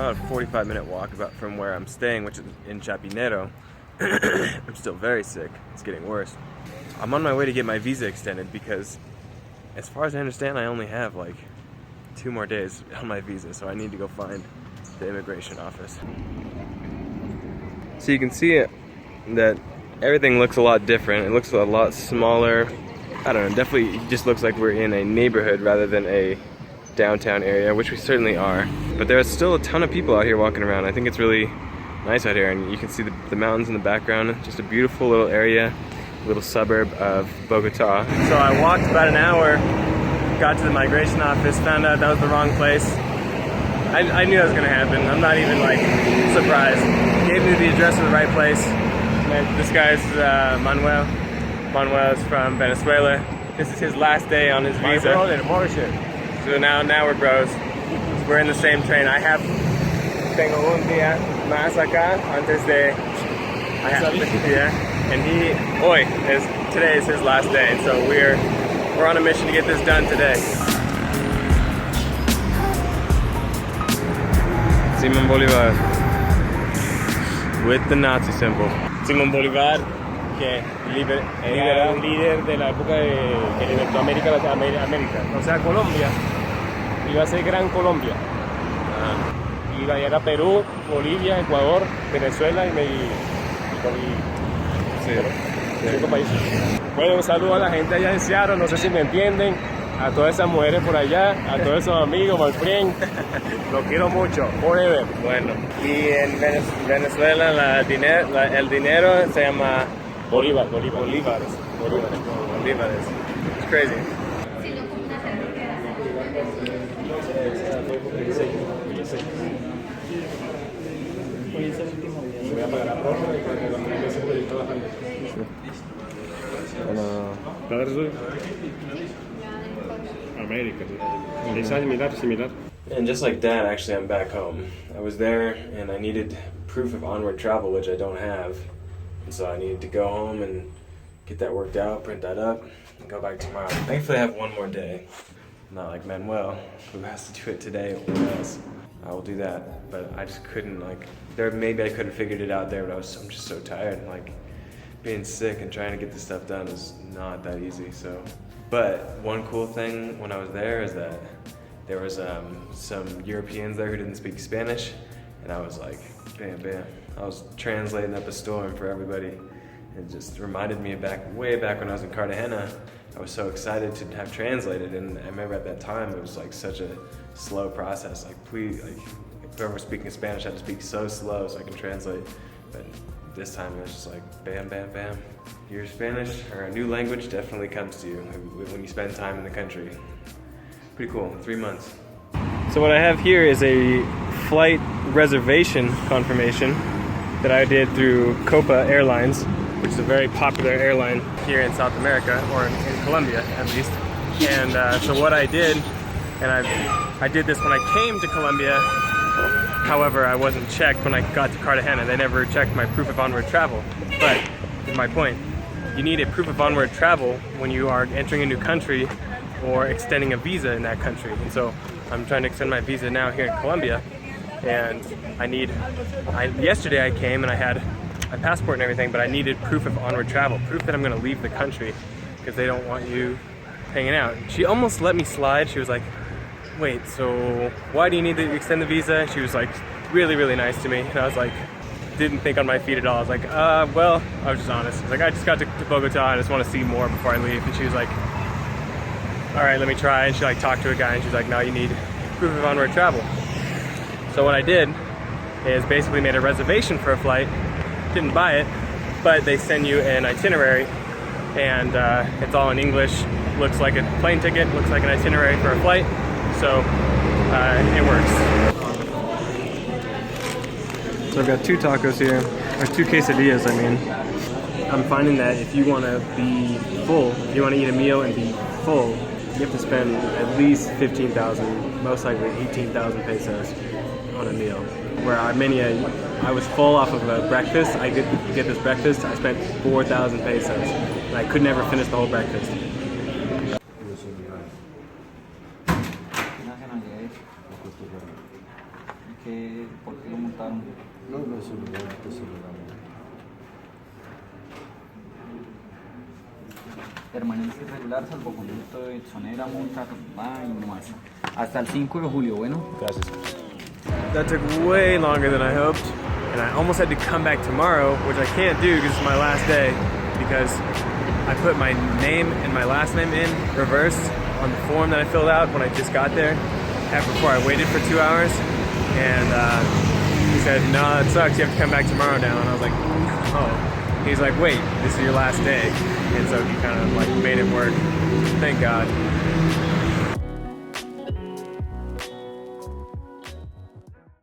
about a 45-minute walk from where I'm staying, which is in Chapinero. I'm still very sick. It's getting worse. I'm on my way to get my visa extended because, as far as I understand, I only have like 2 more days on my visa, so I need to go find the immigration office. So you can see it, that everything looks a lot different. It looks a lot smaller. I don't know, definitely it just looks like we're in a neighborhood rather than a downtown area, which we certainly are. But there's still a ton of people out here walking around. I think it's really nice out here, and you can see the mountains in the background. Just a beautiful little area, little suburb of Bogota. So I walked about an hour, got to the migration office, found out that was the wrong place. I knew that was gonna happen. I'm not even like surprised. Gave me the address to the right place. This guy's Manuel. Manuel is from Venezuela. This is his last day on his visa. So now we're bros. We're in the same train. Tengo un día más acá antes de. And today is his last day. So we're on a mission to get this done today. Simón Bolívar with the Nazi symbol. Simón Bolívar, que era un líder de la época que libertó América. O sea, Colombia iba a ser Gran Colombia. Iba a llegar a Perú, Bolivia, Ecuador, Venezuela y 5 países. Bueno, un saludo a la gente allá en Seattle, no sé si me entienden. A todas esas mujeres por allá, a todos esos amigos, my friend, los quiero mucho, forever. Bueno, y en Venezuela el dinero se llama bolívares. It's crazy. And just like that, actually, I'm back home. I was there and I needed proof of onward travel, which I don't have. And so I needed to go home and get that worked out, print that up, and go back tomorrow. Thankfully, I have 1 more day. Not like Manuel, who has to do it today or else. I will do that. But I just couldn't, maybe I could have figured it out there, but I'm just so tired. Being sick and trying to get this stuff done is not that easy, so. But one cool thing when I was there is that there was some Europeans there who didn't speak Spanish, and I was like, bam, bam. I was translating up a storm for everybody. It just reminded me way back when I was in Cartagena. I was so excited to have translated, and I remember at that time it was such a slow process. Please, whoever was speaking Spanish had to speak so slow so I can translate. But this time it was just bam, bam, bam. Your Spanish, or a new language, definitely comes to you when you spend time in the country. Pretty cool, 3 months. So what I have here is a flight reservation confirmation that I did through Copa Airlines, which is a very popular airline here in South America, or in Colombia at least. And so what I did, and I did this when I came to Colombia. However, I wasn't checked when I got to Cartagena. They never checked my proof of onward travel. But here's my point. You need a proof of onward travel when you are entering a new country or extending a visa in that country. And so I'm trying to extend my visa now here in Colombia. And yesterday I came and I had my passport and everything, but I needed proof of onward travel, proof that I'm gonna leave the country because they don't want you hanging out. She almost let me slide. She was like, wait, so why do you need to extend the visa? She was really, really nice to me. And I was didn't think on my feet at all. I was well, I was just honest. I was I just got to Bogota, I just want to see more before I leave. And she was like, all right, let me try. And she talked to a guy and she was no, you need proof of onward travel. So what I did is basically made a reservation for a flight, didn't buy it, but they send you an itinerary and it's all in English. Looks like a plane ticket, looks like an itinerary for a flight. So it works. So I've got 2 tacos here, or 2 quesadillas, I mean. I'm finding that if you want to be full, if you want to eat a meal and be full, you have to spend at least 15,000, most likely 18,000 pesos on a meal. Where I was full off of a breakfast. I get this breakfast, I spent 4,000 pesos, and I could never finish the whole breakfast. ¿Por qué lo montaron? No, no, eso no, eso no. Permanencia irregular, salvoconducto de Sonera, multa, y no más. Hasta el 5 de julio, bueno. Gracias. That took way longer than I hoped, and I almost had to come back tomorrow, which I can't do because it's my last day, because I put my name and my last name in reversed on the form that I filled out when I just got there, before I waited for 2 hours, and he said, no, it sucks, you have to come back tomorrow now, and I was like, oh. He's like, wait, this is your last day, and so he kind of like made it work. Thank God.